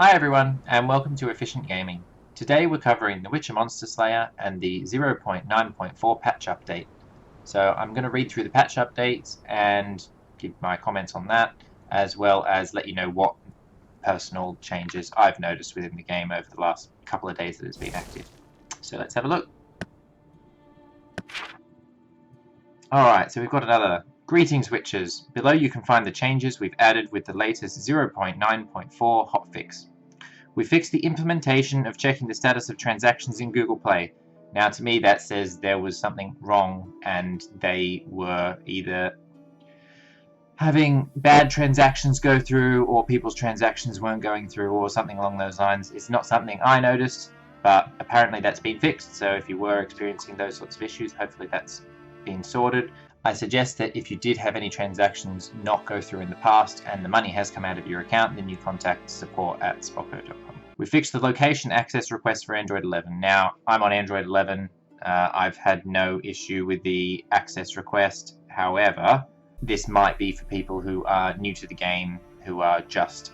Hi everyone, and welcome to Efficient Gaming. Today we're covering The Witcher Monster Slayer and the 0.9.4 patch update. So I'm going to read through the patch updates and give my comments on that, as well as let you know what personal changes I've noticed within the game over the last couple of days that it's been active. So let's have a look. Alright, so we've got another. Greetings Witchers. Below you can find the changes we've added with the latest 0.9.4 hotfix. We fixed the implementation of checking the status of transactions in Google Play. Now to me that says there was something wrong and they were either having bad transactions go through or people's transactions weren't going through or something along those lines. It's not something I noticed, but apparently that's been fixed, so if you were experiencing those sorts of issues, hopefully that's been sorted. I suggest that if you did have any transactions not go through in the past and the money has come out of your account, then you contact support at spokko.com. We fixed the location access request for Android 11. Now, I'm on Android 11. I've had no issue with the access request. However, this might be for people who are new to the game, who are just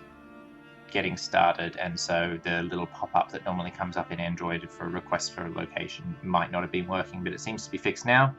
getting started, and so the little pop-up that normally comes up in Android for a request for a location might not have been working, but it seems to be fixed now.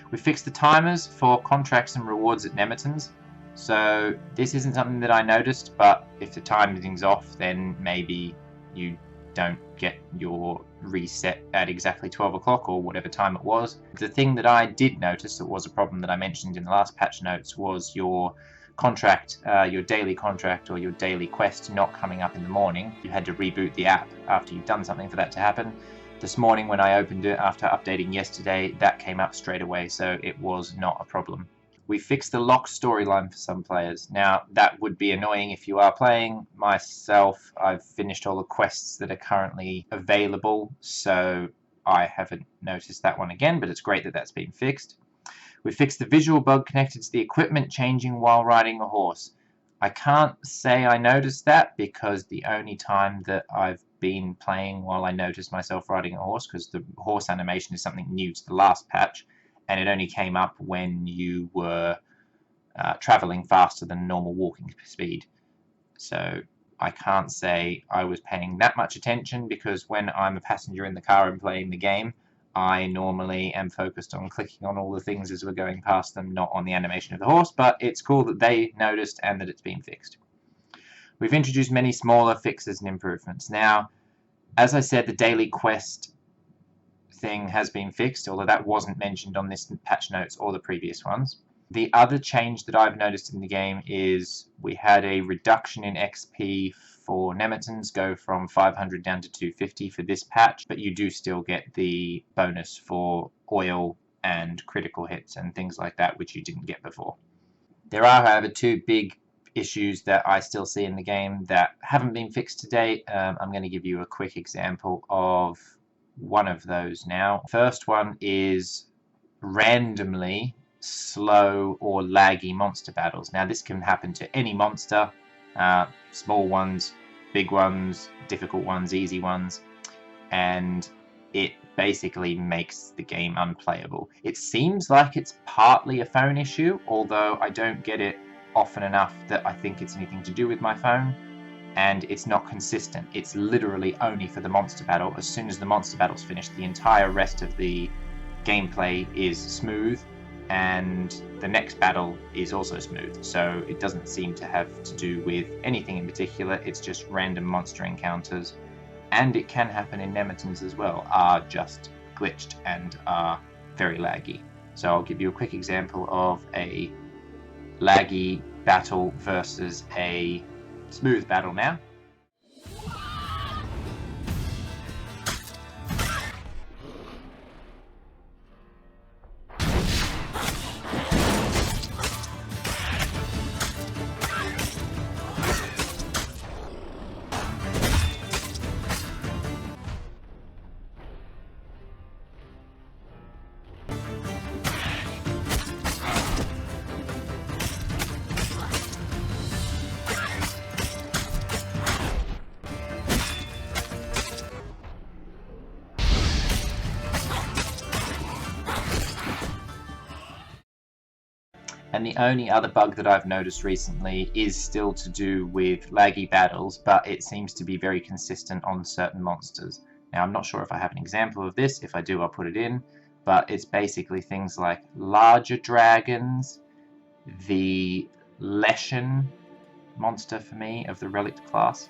We fixed the timers for contracts and rewards at Nemeton's. So this isn't something that I noticed, but if the timing's off, then maybe you don't get your reset at exactly 12 o'clock or whatever time it was. The thing that I did notice that was a problem that I mentioned in the last patch notes was your contract, your daily contract or your daily quest not coming up in the morning. You had to reboot the app after you've done something for that to happen. This morning when I opened it after updating yesterday, that came up straight away, so it was not a problem. We fixed the lock storyline for some players. Now, that would be annoying if you are playing. Myself, I've finished all the quests that are currently available, so I haven't noticed that one again, but it's great that that's been fixed. We fixed the visual bug connected to the equipment changing while riding a horse. I can't say I noticed that because the only time that I've been playing while I noticed myself riding a horse, because the horse animation is something new to the last patch, and it only came up when you were traveling faster than normal walking speed. So I can't say I was paying that much attention, because when I'm a passenger in the car and playing the game, I normally am focused on clicking on all the things as we're going past them, not on the animation of the horse, but it's cool that they noticed and that it's been fixed. We've introduced many smaller fixes and improvements. Now, as I said, the daily quest thing has been fixed, although that wasn't mentioned on this patch notes or the previous ones. The other change that I've noticed in the game is we had a reduction in XP for Nemetons, go from 500 down to 250 for this patch, but you do still get the bonus for oil and critical hits and things like that, which you didn't get before. There are, however, two big issues that I still see in the game that haven't been fixed to date. I'm going to give you a quick example of one of those now. First one is randomly slow or laggy monster battles. Now this can happen to any monster, small ones, big ones, difficult ones, easy ones, and it basically makes the game unplayable. It seems like it's partly a phone issue, although I don't get it often enough that I think it's anything to do with my phone, and it's not consistent. It's literally only for the monster battle. As soon as the monster battle's finished, the entire rest of the gameplay is smooth, and the next battle is also smooth, so it doesn't seem to have to do with anything in particular. It's just random monster encounters, and it can happen in Nemetons as well, are just glitched and are very laggy. So I'll give you a quick example of a laggy battle versus a smooth battle now. And the only other bug that I've noticed recently is still to do with laggy battles, but it seems to be very consistent on certain monsters. Now, I'm not sure if I have an example of this. If I do, I'll put it in. But it's basically things like larger dragons, the Leshen monster for me of the Relict class.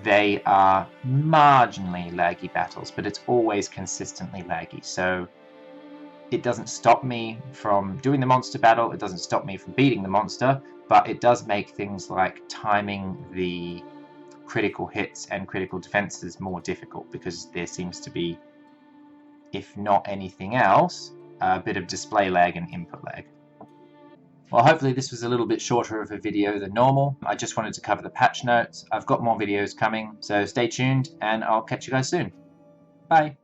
They are marginally laggy battles, but it's always consistently laggy. So it doesn't stop me from doing the monster battle, it doesn't stop me from beating the monster, but it does make things like timing the critical hits and critical defenses more difficult, because there seems to be, if not anything else, a bit of display lag and input lag. Well, hopefully this was a little bit shorter of a video than normal. I just wanted to cover the patch notes. I've got more videos coming, so stay tuned and I'll catch you guys soon. Bye!